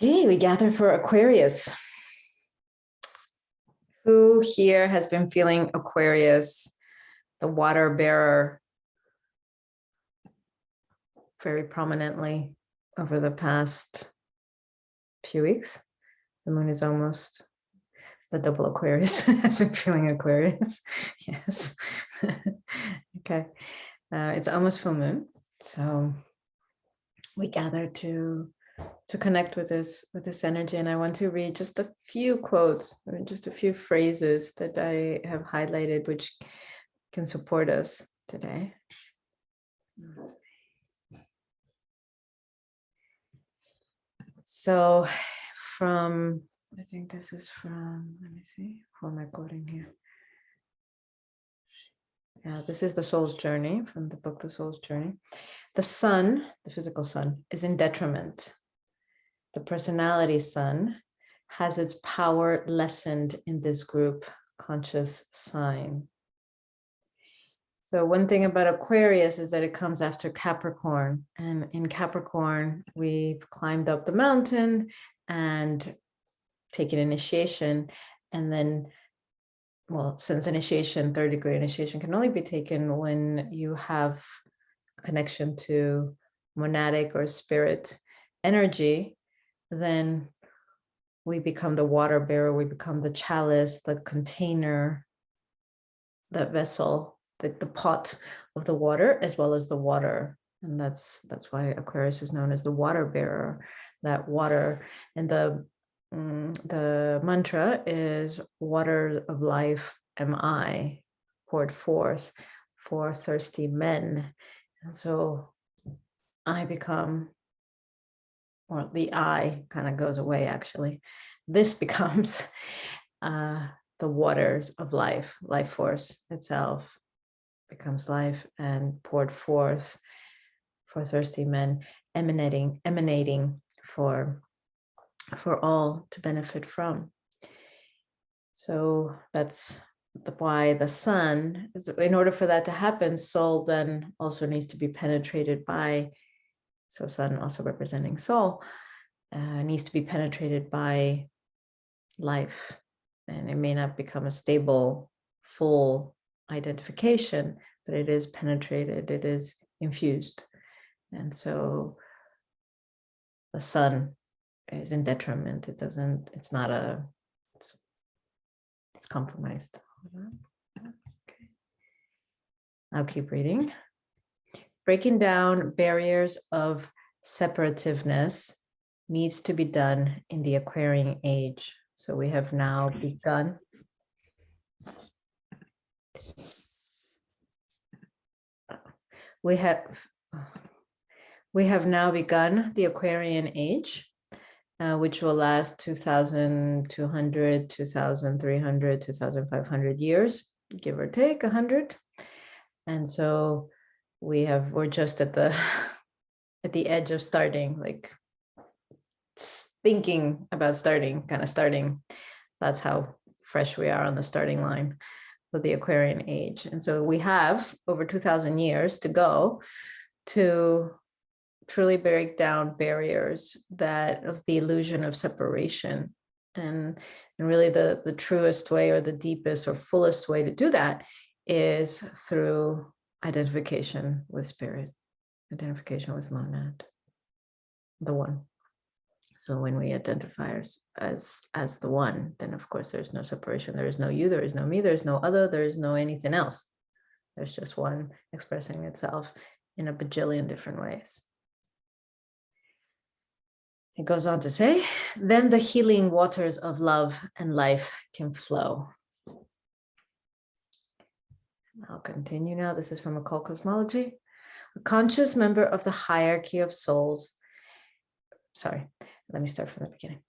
Hey, we gather for Aquarius. Who here has been feeling Aquarius, the water bearer, very prominently over the past few weeks? The moon is almost the double Aquarius has been feeling Aquarius. Yes. Okay. It's almost full moon. So we gather to connect with this energy, and I want to read just a few quotes, just a few phrases that I have highlighted which can support us today. So from, I think this is from, let me see, who am I quoting here? Yeah, this is The Soul's Journey, from the book The Soul's Journey. The sun, the physical sun, is in detriment. The personality sun has its power lessened in this group conscious sign. So one thing about Aquarius is that it comes after Capricorn. And in Capricorn, we've climbed up the mountain and taken initiation. And then, well, since initiation, third degree initiation can only be taken when you have connection to monadic or spirit energy, then we become the water bearer, we become the chalice, the container, the vessel, the pot of the water, as well as the water. And that's why Aquarius is known as the water bearer, that water. And the mantra is water of life am I, poured forth for thirsty men. And so I become, or the I kind of goes away, actually. This becomes the waters of life, life force itself becomes life and poured forth for thirsty men, emanating for all to benefit from. So that's why the sun, in order for that to happen, soul then also needs to be penetrated by, so sun also representing soul, needs to be penetrated by life. And it may not become a stable, full identification, but it is penetrated, it is infused. And so the sun is in detriment. It's compromised. Okay. I'll keep reading. Breaking down barriers of separativeness needs to be done in the Aquarian age. So we have now begun. We have now begun the Aquarian age, which will last 2,200, 2,300, 2,500 years, give or take 100. And so we're just at the edge of starting, like thinking about starting. That's how fresh we are on the starting line of the Aquarian age. And so we have over 2,000 years to go to truly break down barriers of the illusion of separation. And really the truest way, or the deepest or fullest way to do that, is through identification with spirit, identification with monad, the one. So when we identify as the one, then of course there's no separation. There is no you, there is no me, there's no other, there is no anything else. There's just one expressing itself in a bajillion different ways. It goes on to say, then the healing waters of love and life can flow. I'll continue now. This is from Occult Cosmology. A conscious member of the hierarchy of souls. Sorry, let me start from the beginning.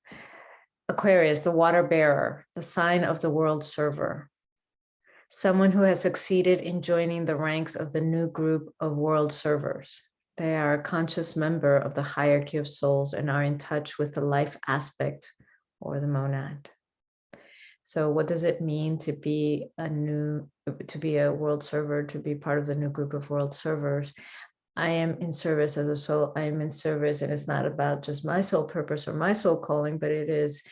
Aquarius, the water bearer, the sign of the world server. Someone who has succeeded in joining the ranks of the new group of world servers. They are a conscious member of the hierarchy of souls and are in touch with the life aspect, or the monad. So what does it mean to be a world server, to be part of the new group of world servers? I am in service as a soul. I am in service, and it's not about just my soul purpose or my soul calling, but it is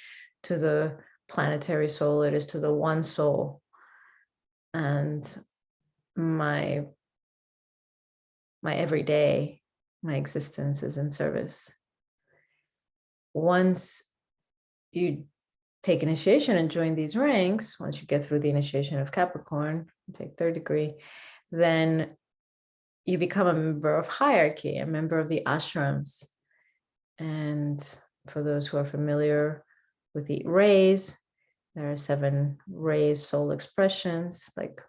to the planetary soul. It is to the one soul. And my everyday, my existence is in service. Once you take initiation and join these ranks, once you get through the initiation of Capricorn, take 3rd degree, then you become a member of hierarchy, a member of the ashrams. And for those who are familiar with the rays, there are 7 rays, soul expressions, like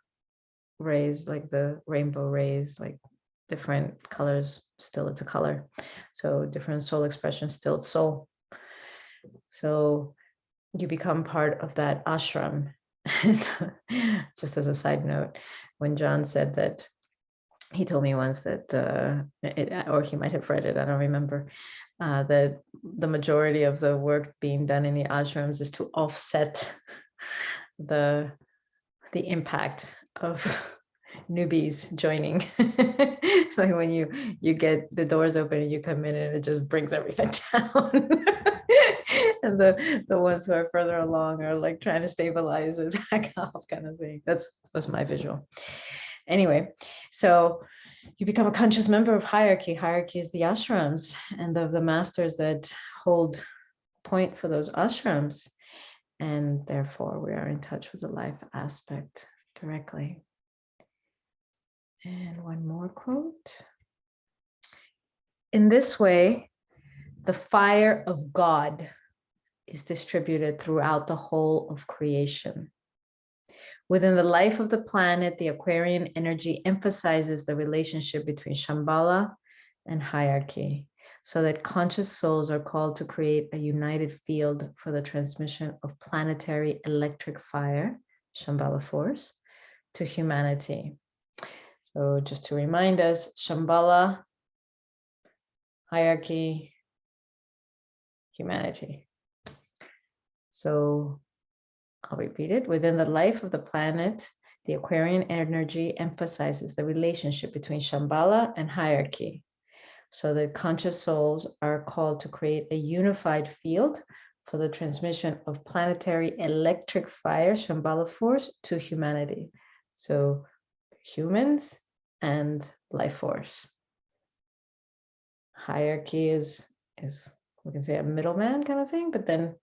rays, like the rainbow rays, like different colors, still it's a color. So different soul expressions, still it's soul. So you become part of that ashram. Just as a side note, when Jon said that, he told me once that, or he might have read it, I don't remember, that the majority of the work being done in the ashrams is to offset the impact of newbies joining. It's like when you get the doors open and you come in and it just brings everything down. And the ones who are further along are like trying to stabilize it back up, kind of thing. Was my visual. Anyway, so you become a conscious member of hierarchy. Hierarchy is the ashrams and the masters that hold point for those ashrams. And therefore, we are in touch with the life aspect directly. And one more quote. In this way, the fire of God is distributed throughout the whole of creation. Within the life of the planet, the Aquarian energy emphasizes the relationship between Shamballa and hierarchy, so that conscious souls are called to create a united field for the transmission of planetary electric fire, Shamballa force, to humanity. So just to remind us, Shamballa, hierarchy, humanity. So I'll repeat it. Within the life of the planet, the Aquarian energy emphasizes the relationship between Shamballa and hierarchy, so that conscious souls are called to create a unified field for the transmission of planetary electric fire, Shamballa force, to humanity. So humans and life force. Hierarchy is we can say a middleman kind of thing, but then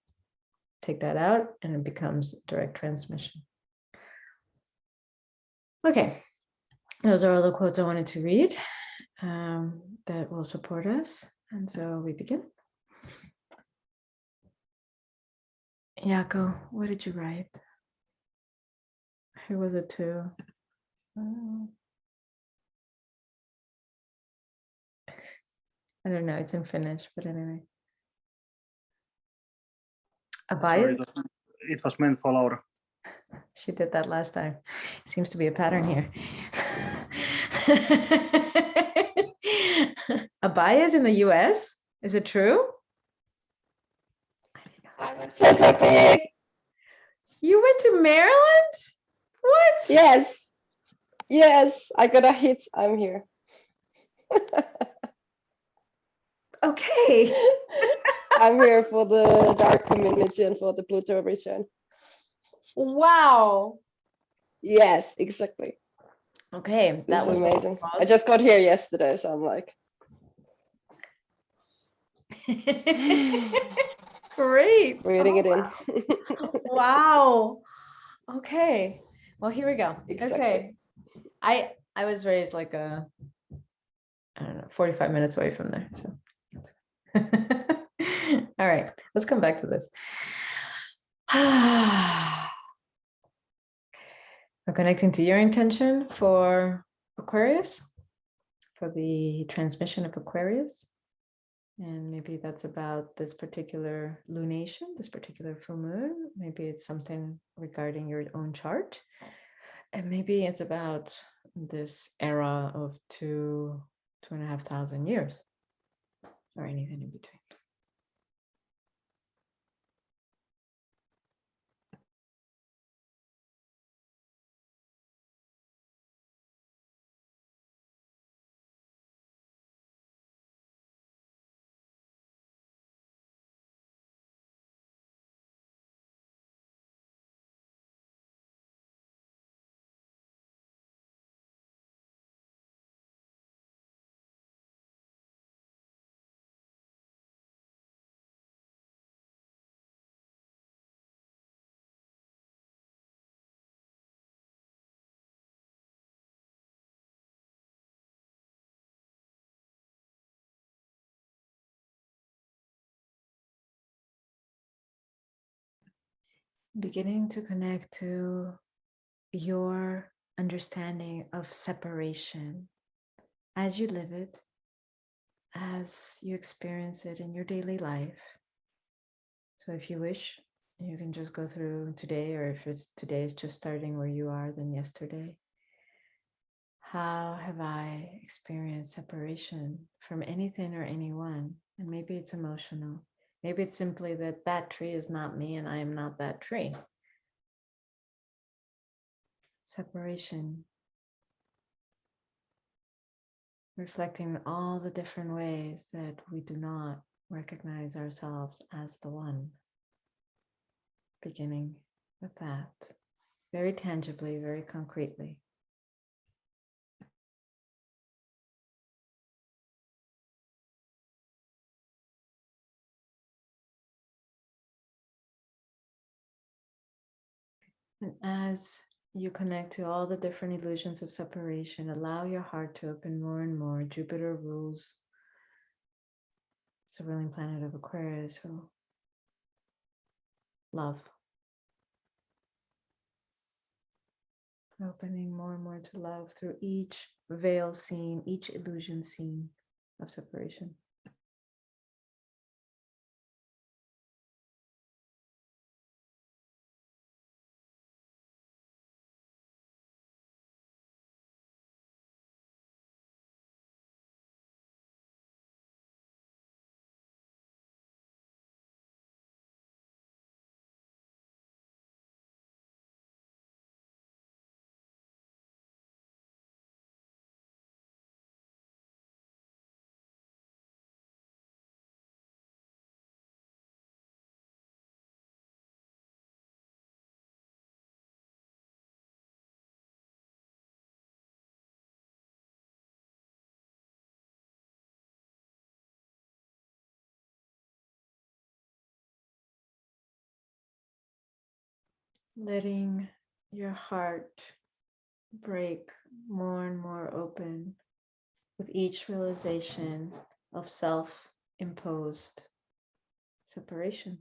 take that out and it becomes direct transmission. Okay, those are all the quotes I wanted to read that will support us. And so we begin. Jaco, what did you write? Who was it to? I don't know, it's in Finnish, but anyway. Sorry, it was meant for Laura. She did that last time. Seems to be a pattern here. Abaya is in the US? Is it true? You went to Maryland? What? Yes, I got a hit. I'm here. Okay. I'm here for the dark community and for the Pluto return. Wow. Yes, exactly. Okay, that was amazing. I just got here yesterday, so I'm like, great. reading it in. Wow. Okay. Well, here we go. Exactly. Okay. I was raised like I don't know, 45 minutes away from there. So all right, let's come back to this. We're connecting to your intention for Aquarius, for the transmission of Aquarius. And maybe that's about this particular lunation, this particular full moon. Maybe it's something regarding your own chart. And maybe it's about this era of 2,500 years, or anything in between. beginning to connect to your understanding of separation as you live it, as you experience it in your daily life. So if you wish, you can just go through today, or if it's today is just starting where you are, then yesterday. How have I experienced separation from anything or anyone? And maybe it's emotional. Maybe it's simply that that tree is not me and I am not that tree. Separation. Reflecting all the different ways that we do not recognize ourselves as the one. Beginning with that. Very tangibly, very concretely. And as you connect to all the different illusions of separation, allow your heart to open more and more. Jupiter rules. It's a ruling planet of Aquarius, so love. Opening more and more to love through each veil scene, each illusion scene of separation. Letting your heart break more and more open with each realization of self-imposed separation.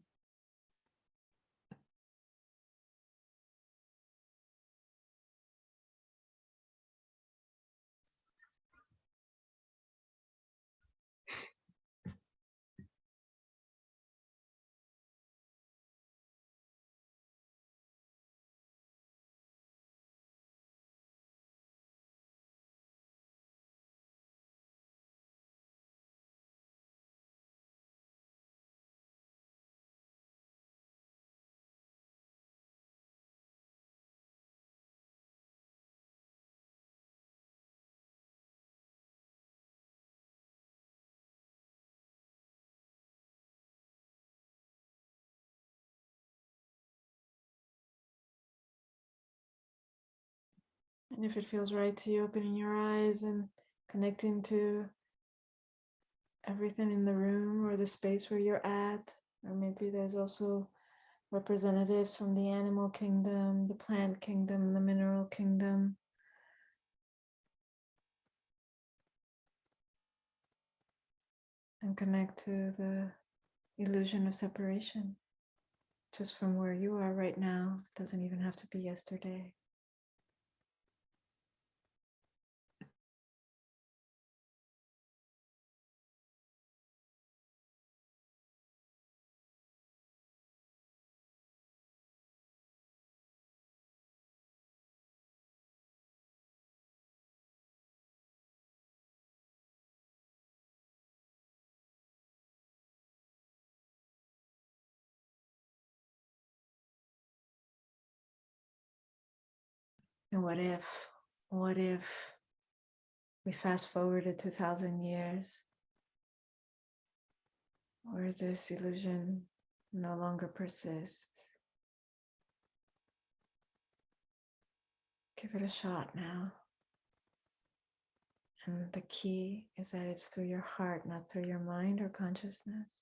And if it feels right to you, opening your eyes and connecting to everything in the room or the space where you're at. Or maybe there's also representatives from the animal kingdom, the plant kingdom, the mineral kingdom. And connect to the illusion of separation. Just from where you are right now. It doesn't even have to be yesterday. And what if we fast forwarded 2,000 years where this illusion no longer persists? Give it a shot now. And the key is that it's through your heart, not through your mind or consciousness.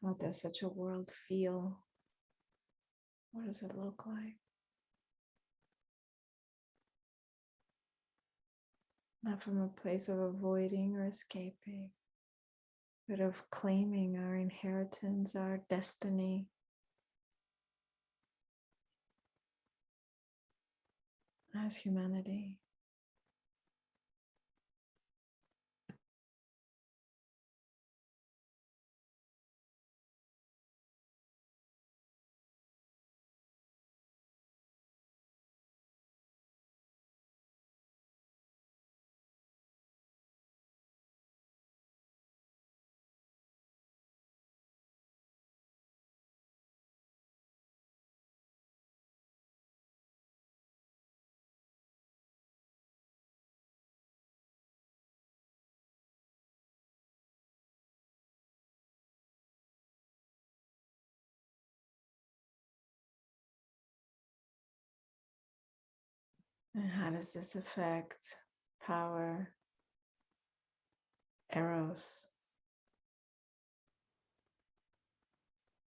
How does such a world feel? What does it look like? Not from a place of avoiding or escaping, but of claiming our inheritance, our destiny. As humanity. And how does this affect power, eros,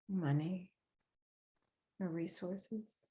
money, or resources?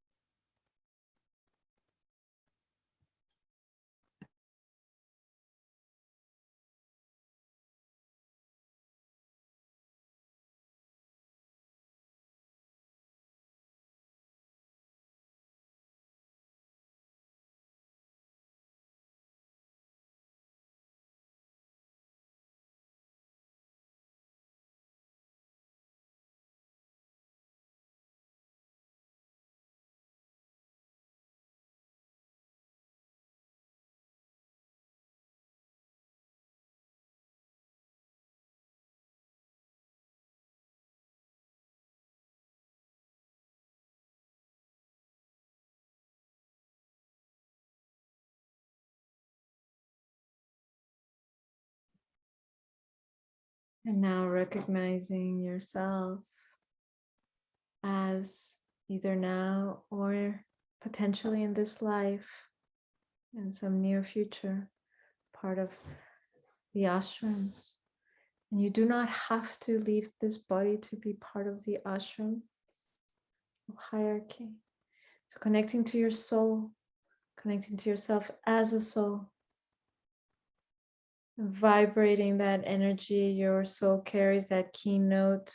And now recognizing yourself as either now or potentially in this life, in some near future, part of the ashrams. And you do not have to leave this body to be part of the ashram hierarchy. So connecting to your soul, connecting to yourself as a soul, vibrating that energy your soul carries, that keynote.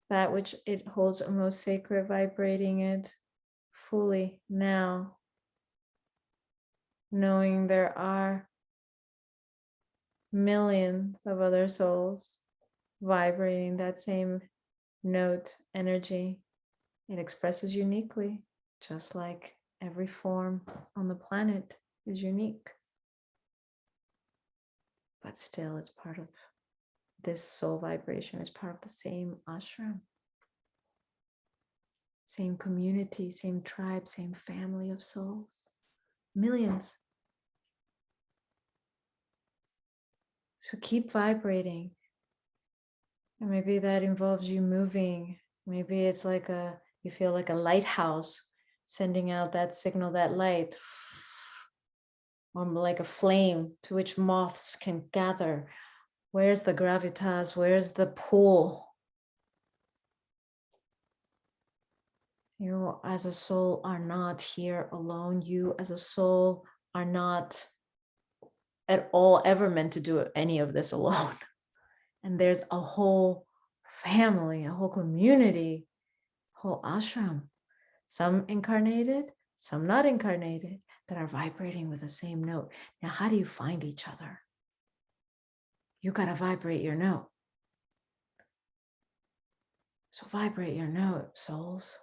That which it holds most sacred, vibrating it fully now, knowing there are millions of other souls vibrating that same note, energy. It expresses uniquely, just like every form on the planet is unique. But still, it's part of this soul vibration, is part of the same ashram, same community, same tribe, same family of souls. Millions. So keep vibrating. And maybe that involves you moving. Maybe it's like you feel like a lighthouse sending out that signal, that light, or like a flame to which moths can gather. Where's the gravitas? Where's the pull? You as a soul are not here alone. You as a soul are not at all ever meant to do any of this alone. And there's a whole family, a whole community, whole ashram, some incarnated, some not incarnated, that are vibrating with the same note. Now, how do you find each other? You got to vibrate your note. So vibrate your note, souls.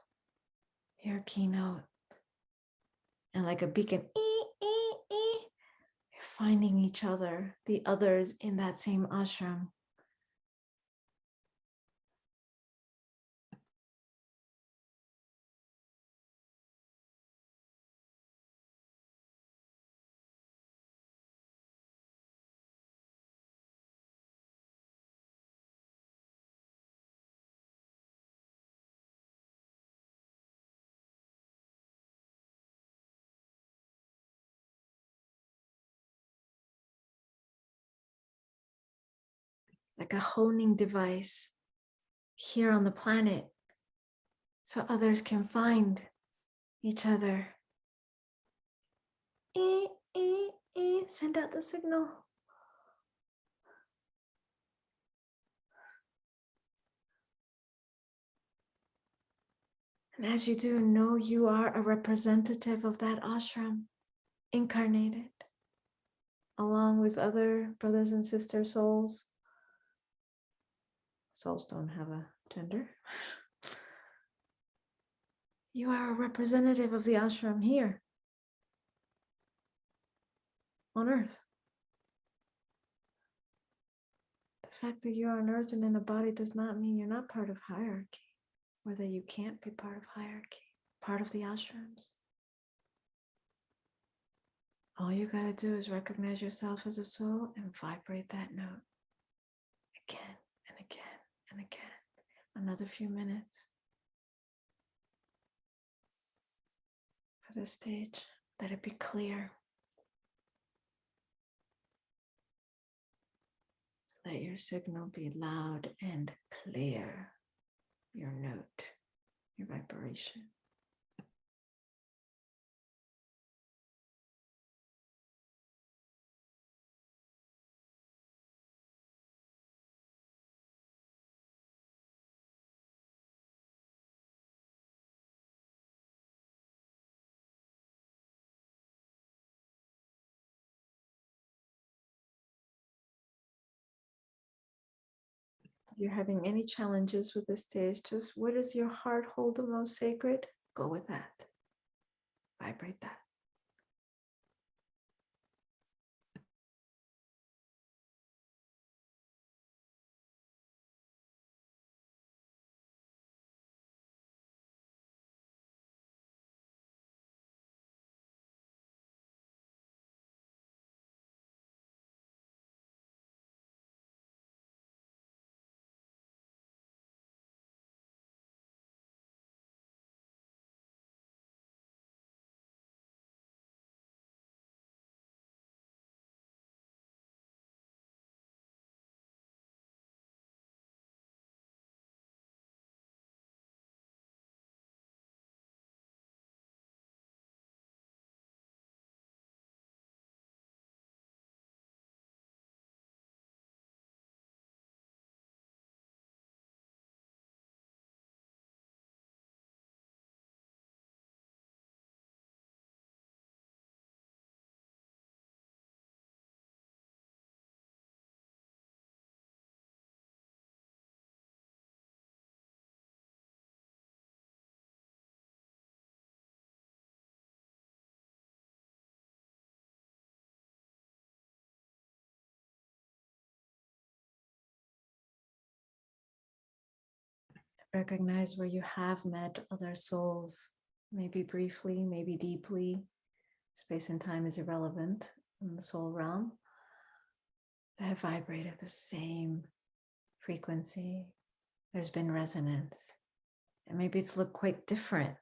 Your keynote. And like a beacon, you're finding each other, the others in that same ashram. like a honing device here on the planet, so others can find each other. Send out the signal. And as you do, know you are a representative of that ashram, incarnated, along with other brothers and sister souls. Souls don't have a gender. You are a representative of the ashram here on Earth. The fact that you're on Earth and in a body does not mean you're not part of hierarchy, or that you can't be part of hierarchy, part of the ashrams. All you gotta do is recognize yourself as a soul and vibrate that note again and again and again. Another few minutes for this stage. Let it be clear. Let your signal be loud and clear. Your note, your vibration. If you're having any challenges with this stage, just what does your heart hold the most sacred? Go with that. Vibrate that. Recognize where you have met other souls, maybe briefly, maybe deeply. Space and time is irrelevant in the soul realm. That have vibrated the same frequency. There's been resonance. And maybe it's looked quite different.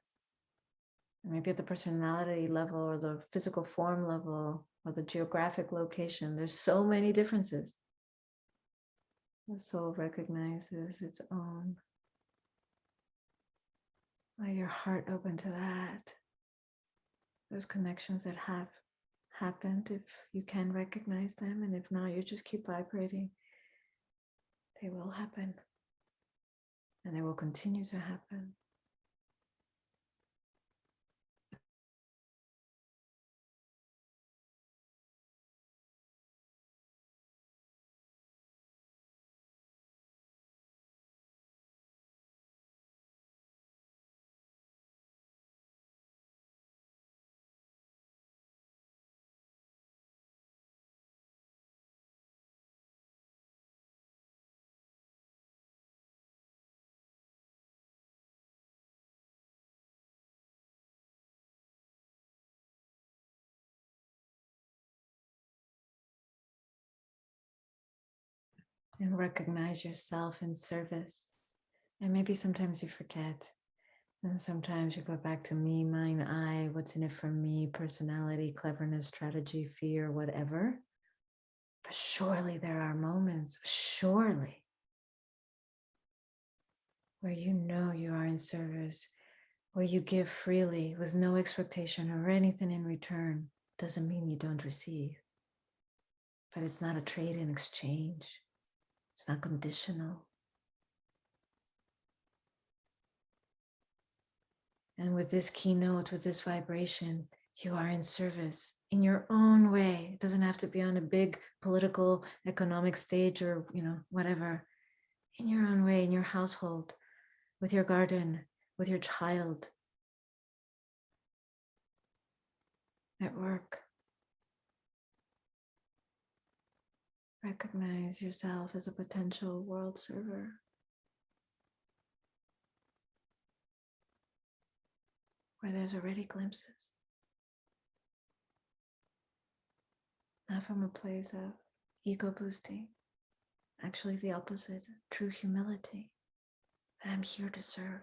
Maybe at the personality level or the physical form level or the geographic location, there's so many differences. The soul recognizes its own. Let your heart open to that. Those connections that have happened, if you can recognize them, and if not, you just keep vibrating. They will happen, and they will continue to happen. And recognize yourself in service. And maybe sometimes you forget. And sometimes you go back to me, mine, I, what's in it for me, personality, cleverness, strategy, fear, whatever. But surely there are moments, surely, where you know you are in service, where you give freely with no expectation or anything in return. Doesn't mean you don't receive, but it's not a trade in exchange. It's not conditional. And with this keynote, with this vibration, you are in service in your own way. It doesn't have to be on a big political, economic stage or, whatever. In your own way, in your household, with your garden, with your child, at work. Recognize yourself as a potential world server. Where there's already glimpses. Not from a place of ego boosting, actually the opposite, true humility, that I'm here to serve.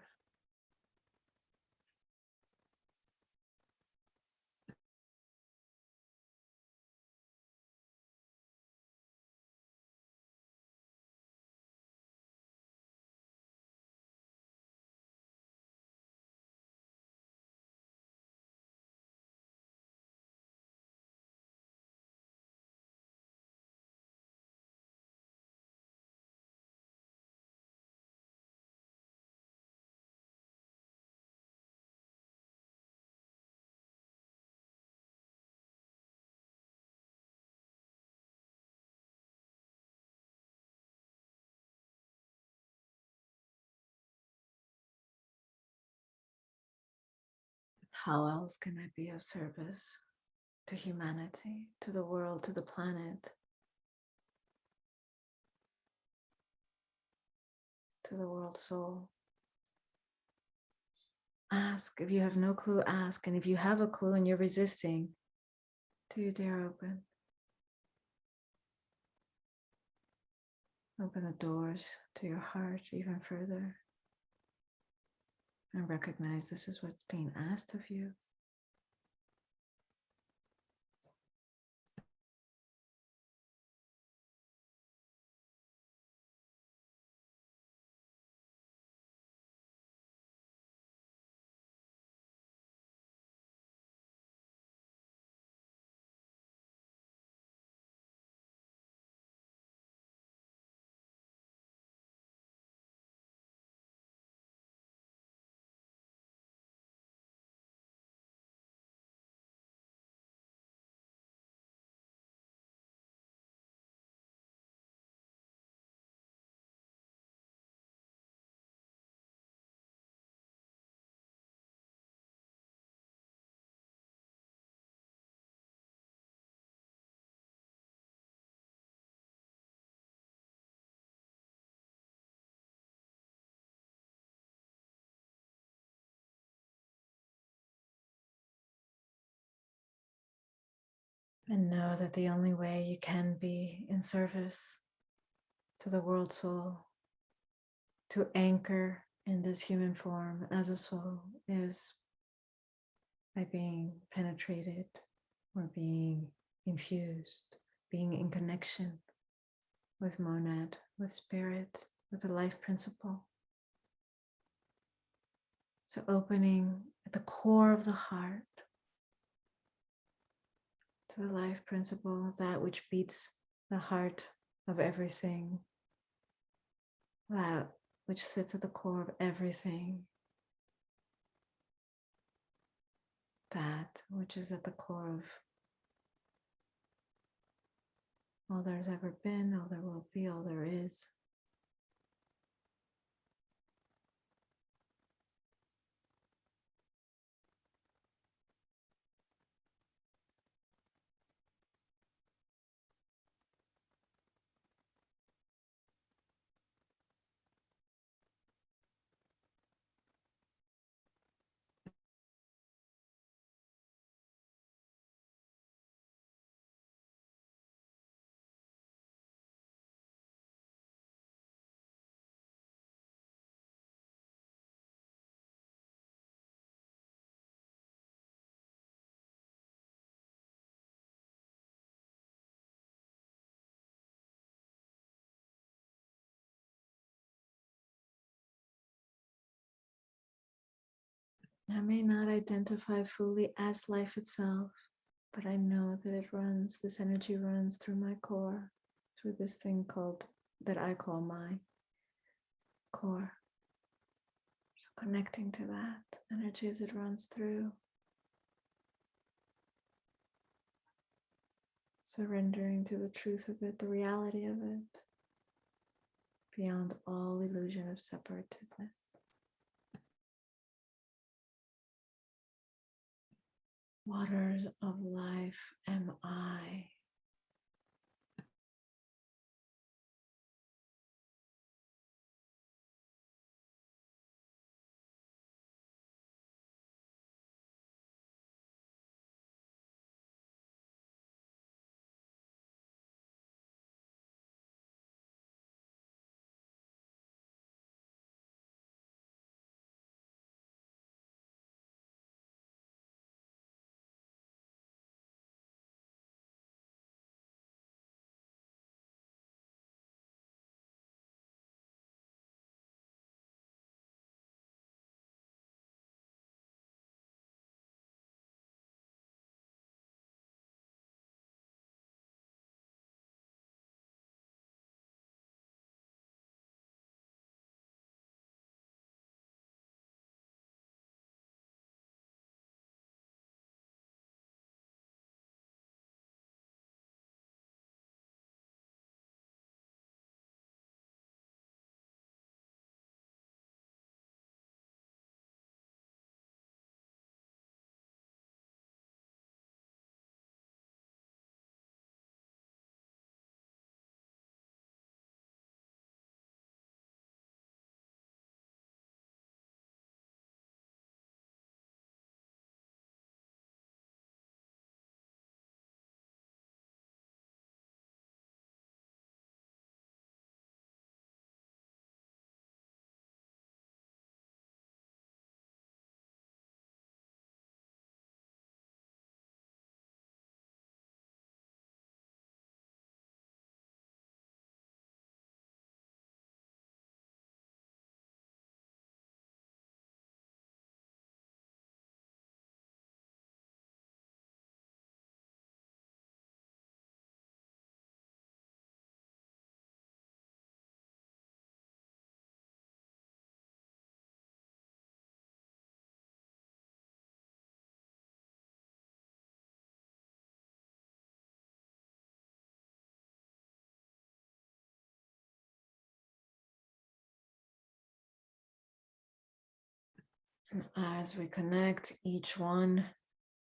How else can I be of service to humanity, to the world, to the planet, to the world soul? Ask. If you have no clue, ask. And if you have a clue and you're resisting, do you dare open? Open the doors to your heart even further. And recognize this is what's being asked of you. And know that the only way you can be in service to the world soul, to anchor in this human form as a soul, is by being penetrated or being infused, being in connection with monad, with spirit, with the life principle. So opening at the core of the heart to the life principle, that which beats the heart of everything, that which sits at the core of everything, that which is at the core of all there's ever been, all there will be, all there is. I may not identify fully as life itself, but I know that it runs, this energy runs through my core, through this thing called, that I call my core. So connecting to that energy as it runs through. Surrendering to the truth of it, the reality of it, beyond all illusion of separatedness. Waters of life am I. And as we connect each one,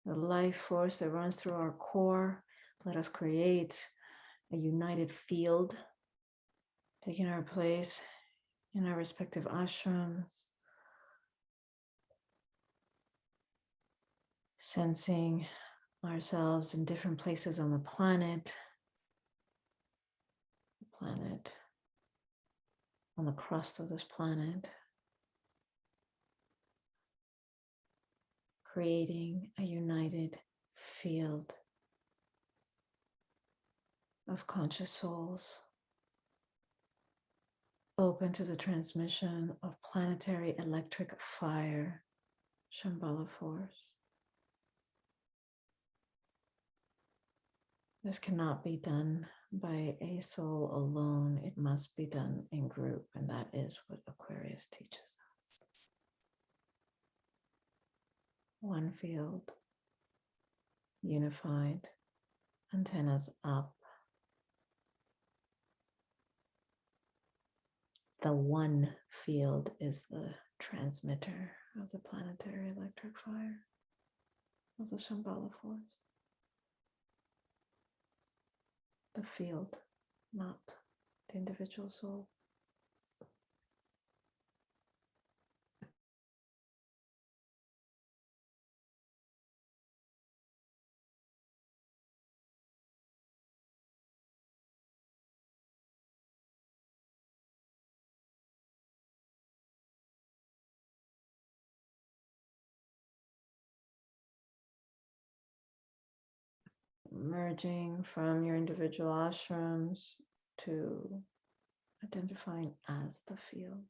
the life force that runs through our core, let us create a united field, taking our place in our respective ashrams, sensing ourselves in different places on the planet on the crust of this planet, creating a united field of conscious souls, open to the transmission of planetary electric fire, Shamballa force. This cannot be done by a soul alone. It must be done in group, and that is what Aquarius teaches us. One field, unified, antennas up. The one field is the transmitter of the planetary electric fire, of the Shamballa force. The field, not the individual soul. Merging from your individual ashrams to identifying as the field.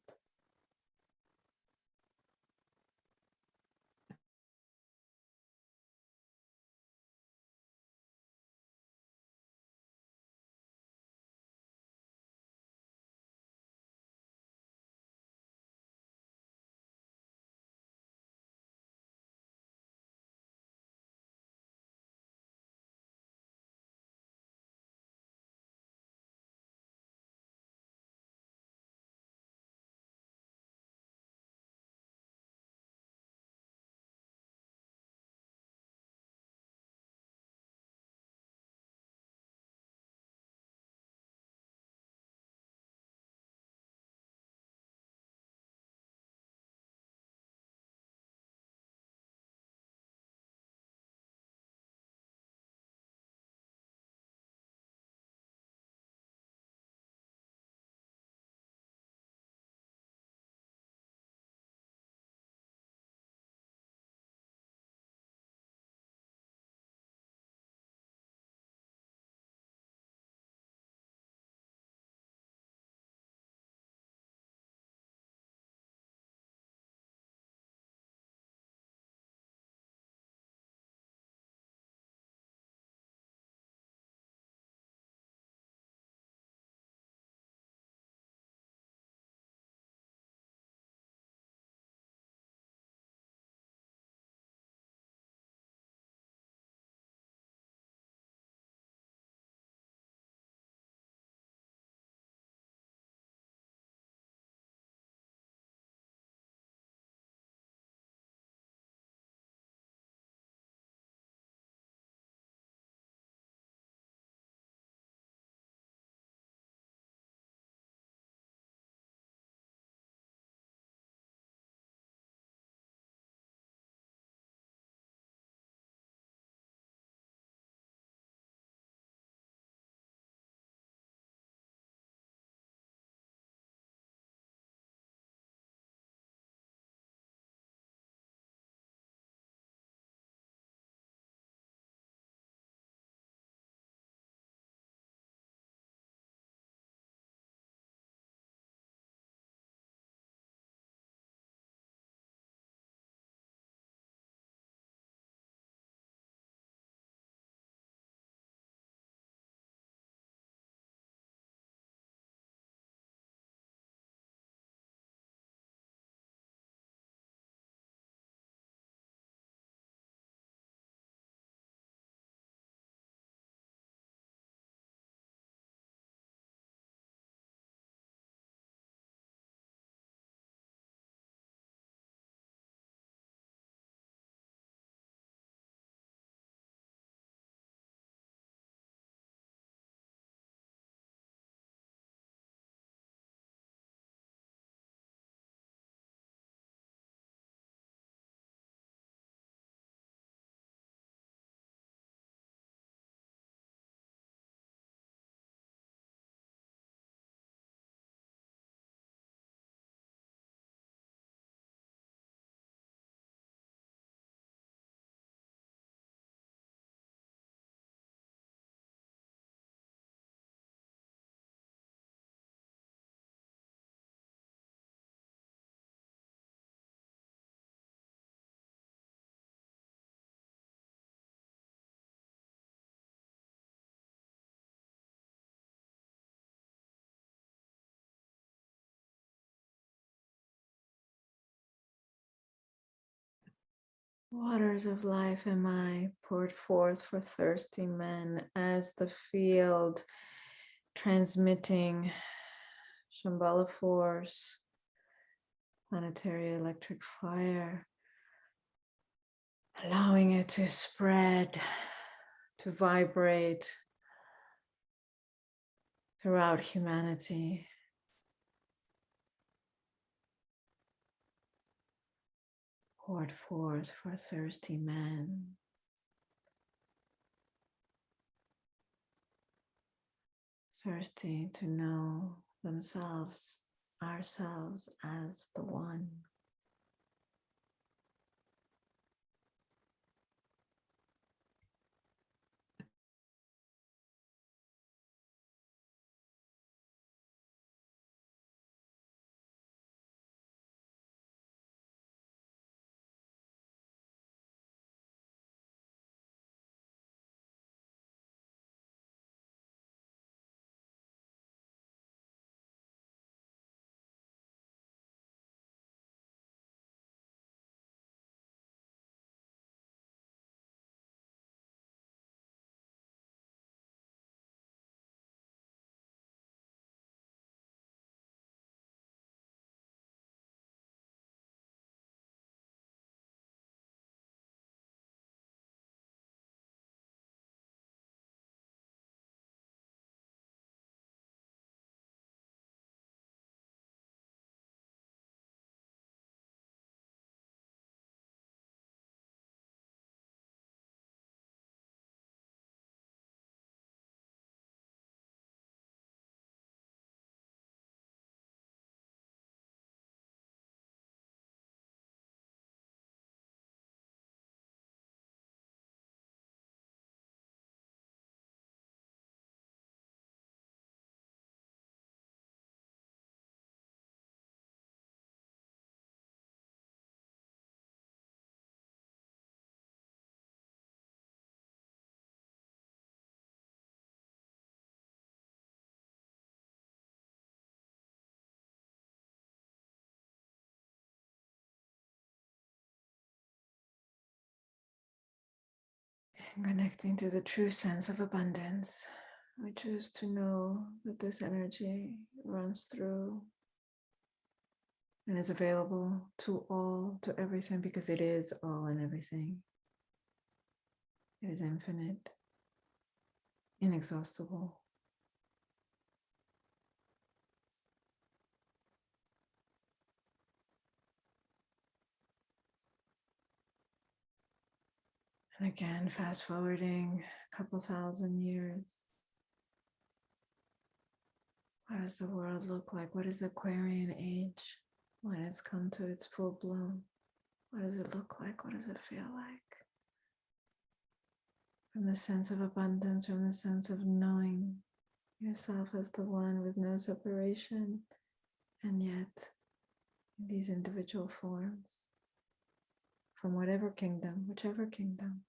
Waters of life am I, poured forth for thirsty men as the field transmitting Shamballa force, planetary electric fire, allowing it to spread, to vibrate throughout humanity. Poured forth for thirsty men. Thirsty to know themselves, ourselves as the one. And connecting to the true sense of abundance, I choose to know that this energy runs through and is available to all, to everything, because it is all and everything. It is infinite, inexhaustible. And again, fast forwarding a couple thousand years. What does the world look like? What is the Aquarian age when it's come to its full bloom? What does it look like? What does it feel like? From the sense of abundance, from the sense of knowing yourself as the one with no separation, and yet in these individual forms, from whatever kingdom, whichever kingdom.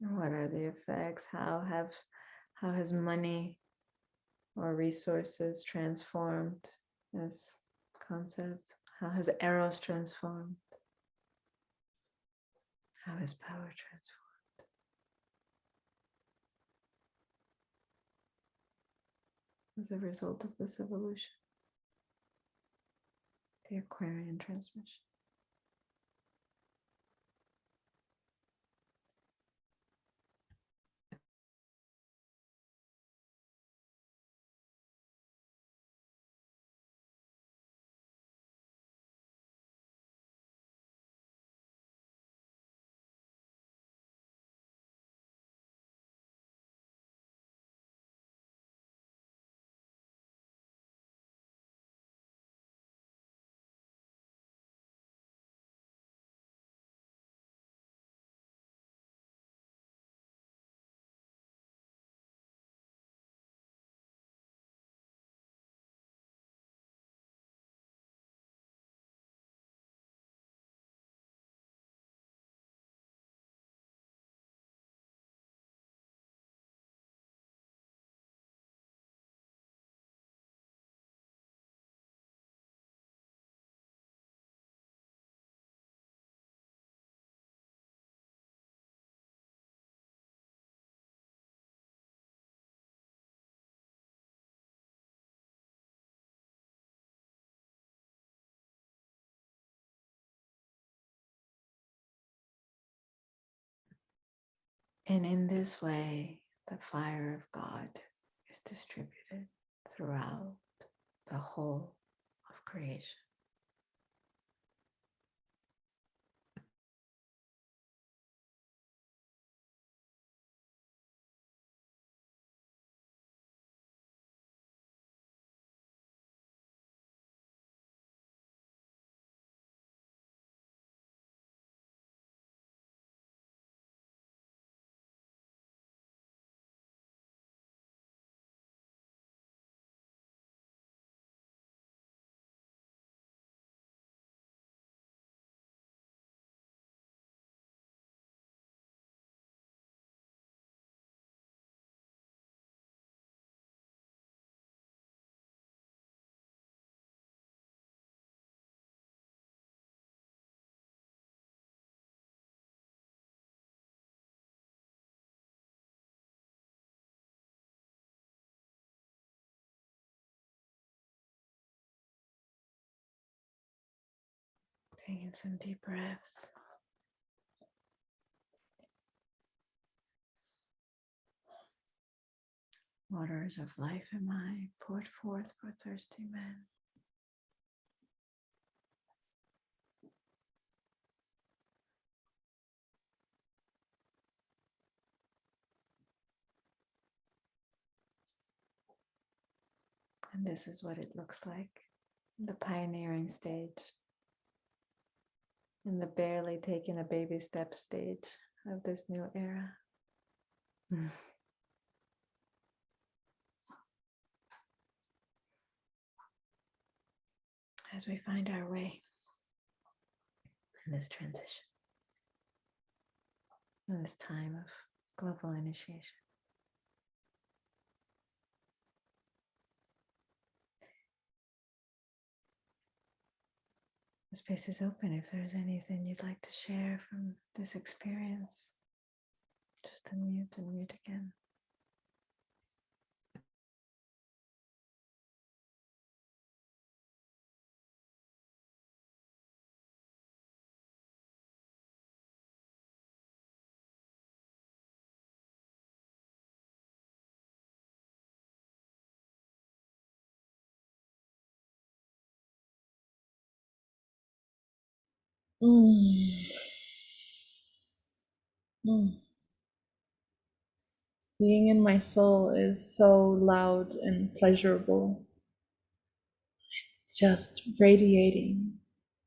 What are the effects? How has money or resources transformed as concept? How has eros transformed? How has power transformed? As a result of this evolution, the Aquarian transmission. And in this way, the fire of God is distributed throughout the whole of creation. Taking some deep breaths. Waters of life am I poured forth for thirsty men. And this is what it looks like in the pioneering stage, in the barely taking a baby step stage of this new era. As we find our way in this transition, in this time of global initiation. The space is open if there's anything you'd like to share from this experience. Just unmute and mute again. Mm. Mm. Being in my soul is so loud and pleasurable. It's just radiating,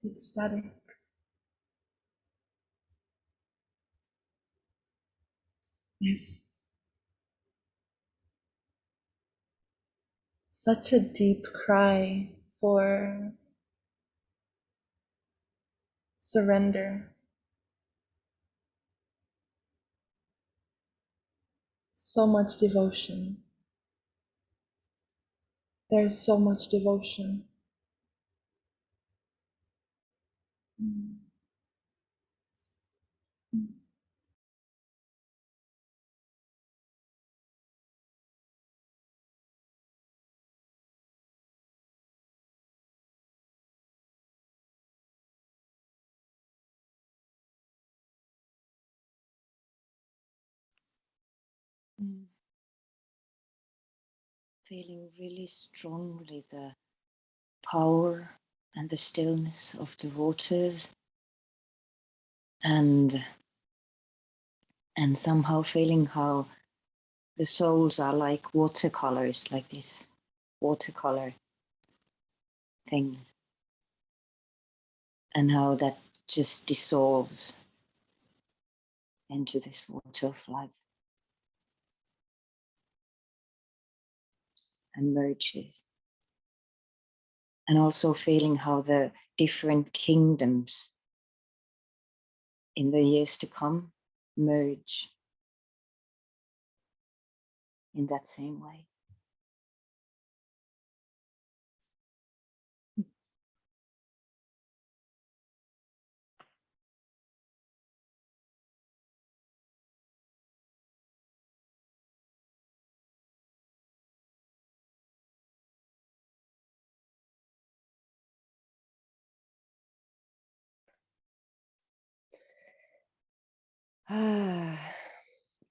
ecstatic. There's such a deep cry for surrender. So much devotion. There's so much devotion. Mm. Mm. Feeling really strongly the power and the stillness of the waters, and somehow feeling how the souls are like watercolors, like this watercolor things, and how that just dissolves into this water of life and merges. And also feeling how the different kingdoms in the years to come merge in that same way.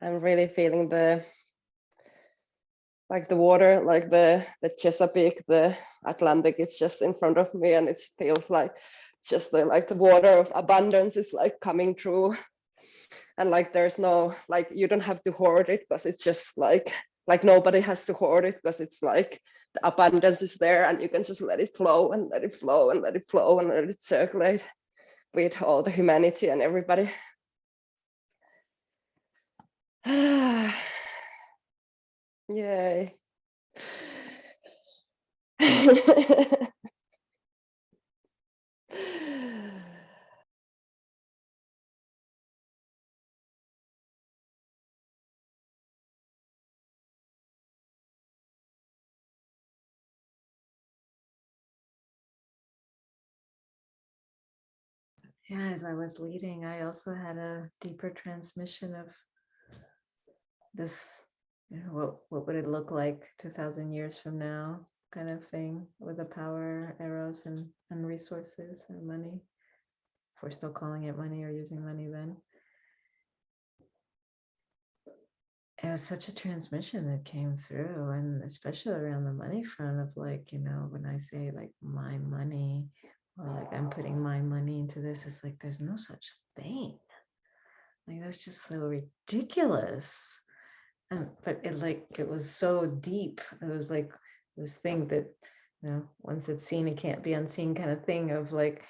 I'm really feeling the water, like the Chesapeake, the Atlantic. It's just in front of me, and it feels like just the water of abundance is like coming through, and like there's no, like you don't have to hoard it, because it's just like nobody has to hoard it, because it's like the abundance is there, and you can just let it flow and let it flow and let it flow and let it circulate with all the humanity and everybody. Yay. Yeah, as I was leading, I also had a deeper transmission of this, you know, what would it look like 2,000 years from now, kind of thing, with the power, arrows, and resources and money. If we're still calling it money or using money then. It was such a transmission that came through, and especially around the money front of like, you know, when I say like my money, or like I'm putting my money into this, it's like there's no such thing. Like that's just so ridiculous. And but it was so deep. It was like this thing that, you know, once it's seen, it can't be unseen kind of thing of like,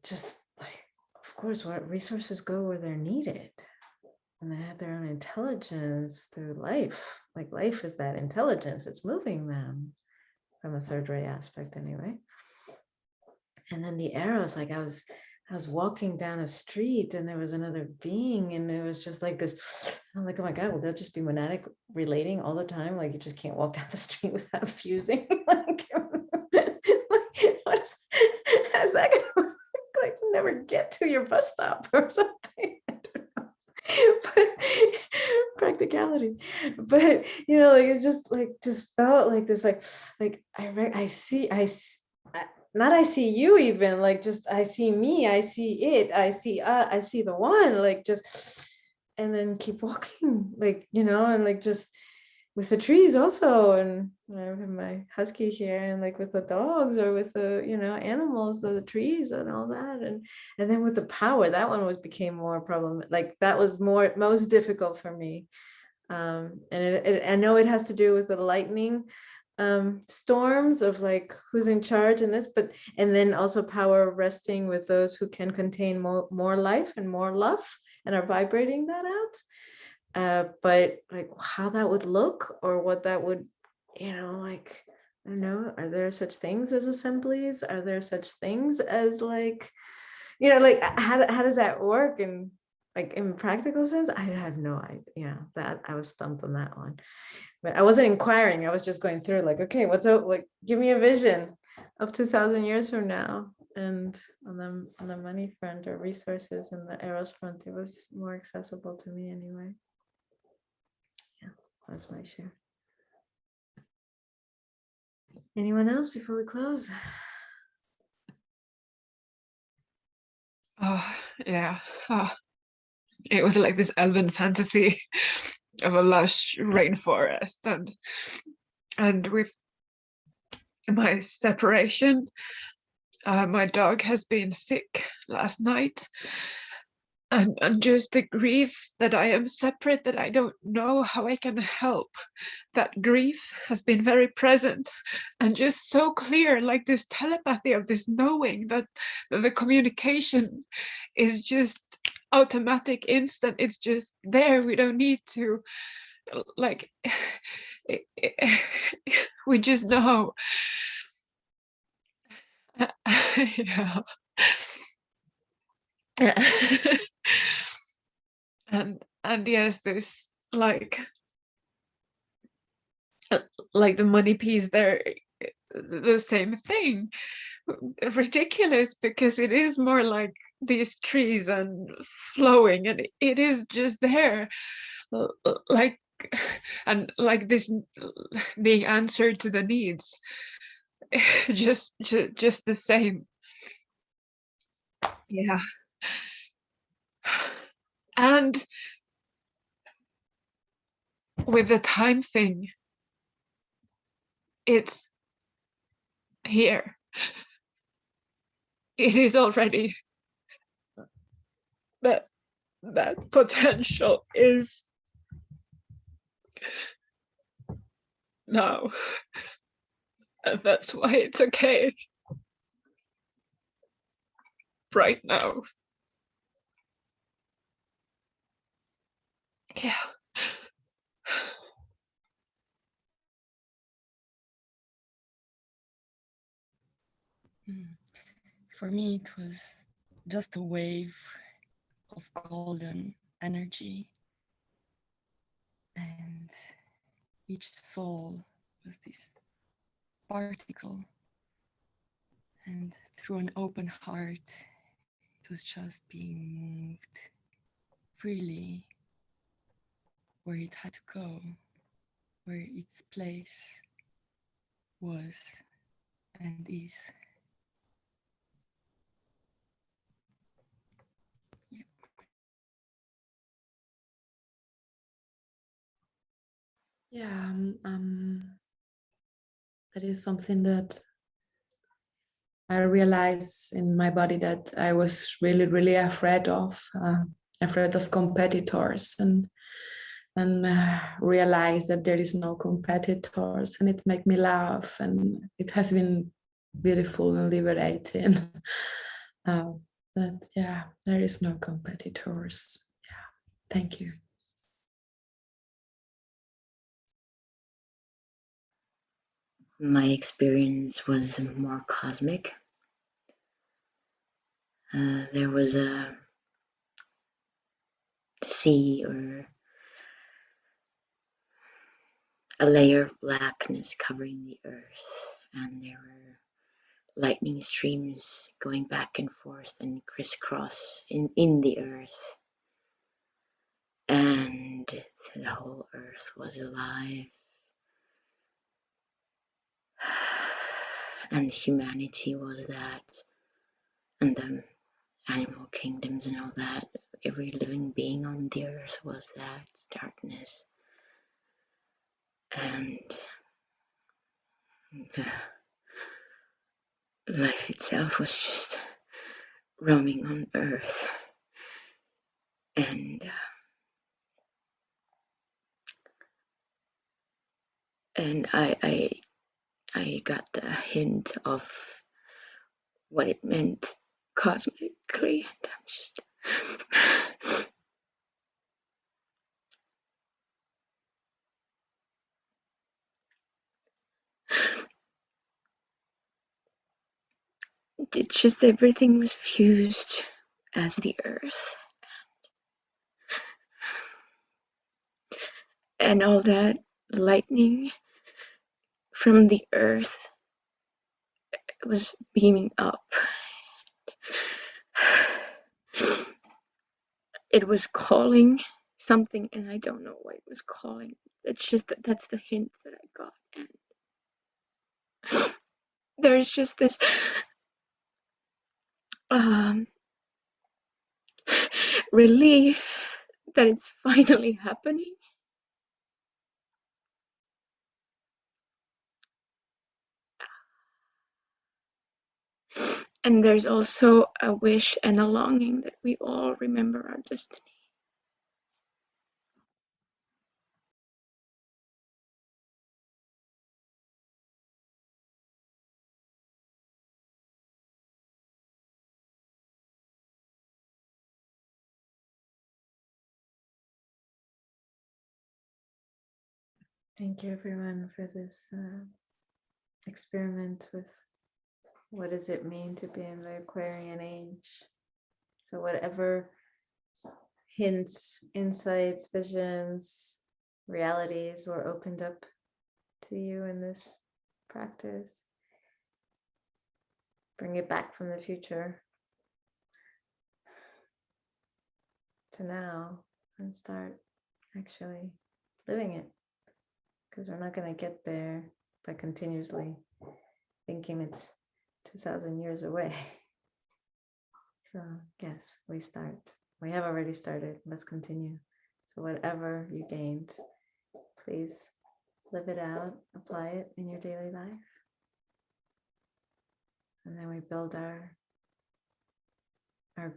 just like, of course, what resources go where they're needed. And they have their own intelligence through life. Like life is that intelligence, it's moving them from a third ray aspect anyway. And then the arrows, like I was walking down a street and there was another being, and it was just like this, I'm like, oh my God, will that just be monadic relating all the time? Like you just can't walk down the street without fusing. Like, how's that gonna work? Like never get to your bus stop or something. I don't know. But practicalities, but you know, like it just felt like this, like I see not I see you, even like just I see me, I see it, I see the one, like just, and then keep walking, like, you know, and like just with the trees also, and I have my husky here, and like with the dogs or with the, you know, animals, the trees and all that, and then with the power, that one became more problem, like that was most difficult for me, and I know it has to do with the lightning storms of like who's in charge in this, but and then also power resting with those who can contain more life and more love and are vibrating that out. But like how that would look, or what that would, you know, like, I don't know, are there such things as assemblies? Are there such things as like, you know, like how does that work? And like in practical sense, I have no idea. Yeah, that I was stumped on that one. But I wasn't inquiring. I was just going through like, okay, what's up? Like, give me a vision of 2,000 years from now. And on the money front or resources and the arrows front, it was more accessible to me anyway. Yeah, that's my share. Anyone else before we close? Oh, yeah. Oh, it was like this elven fantasy of a lush rainforest, and with my separation, my dog has been sick last night, and just the grief that I am separate, that I don't know how I can help. That grief has been very present and just so clear, like this telepathy of this knowing that the communication is just automatic, instant. It's just there. We don't need to, like, we just know. Yeah. And yes, this like the money piece there, the same thing. Ridiculous, because it is more like these trees and flowing, and it is just there, like, and like this being answered to the needs. just the same. Yeah. And with the time thing, it's here. It is already that potential is now. And that's why it's okay right now. Yeah. For me, it was just a wave of golden energy, and each soul was this particle, and through an open heart, it was just being moved freely where it had to go, where its place was and is. Yeah, that is something that I realized in my body that I was really, really afraid of competitors, and realize that there is no competitors, and it made me laugh, and it has been beautiful and liberating. That yeah, there is no competitors. Yeah, thank you. My experience was more cosmic. There was a sea or a layer of blackness covering the earth, and there were lightning streams going back and forth and crisscross in the earth, and the whole earth was alive, and humanity was that, and the animal kingdoms and all that. Every living being on the earth was that darkness, and life itself was just roaming on earth. And I got the hint of what it meant cosmically, and I'm just it's just everything was fused as the earth, and all that lightning from the earth was beaming up. It was calling something, and I don't know what it was calling. It's just that's the hint that I got, and there's just this relief that it's finally happening. And there's also a wish and a longing that we all remember our destiny. Thank you, everyone, for this experiment with what does it mean to be in the Aquarian age. So whatever hints, insights, visions, realities were opened up to you in this practice, bring it back from the future to now and start actually living it, because we're not going to get there by continuously thinking it's 2,000 years away. So yes, we have already started. Let's continue. So whatever you gained, please live it out, apply it in your daily life. And then we build our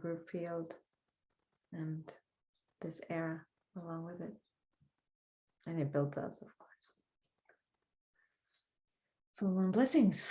group field and this era along with it. And it builds us, of course. Full moon blessings.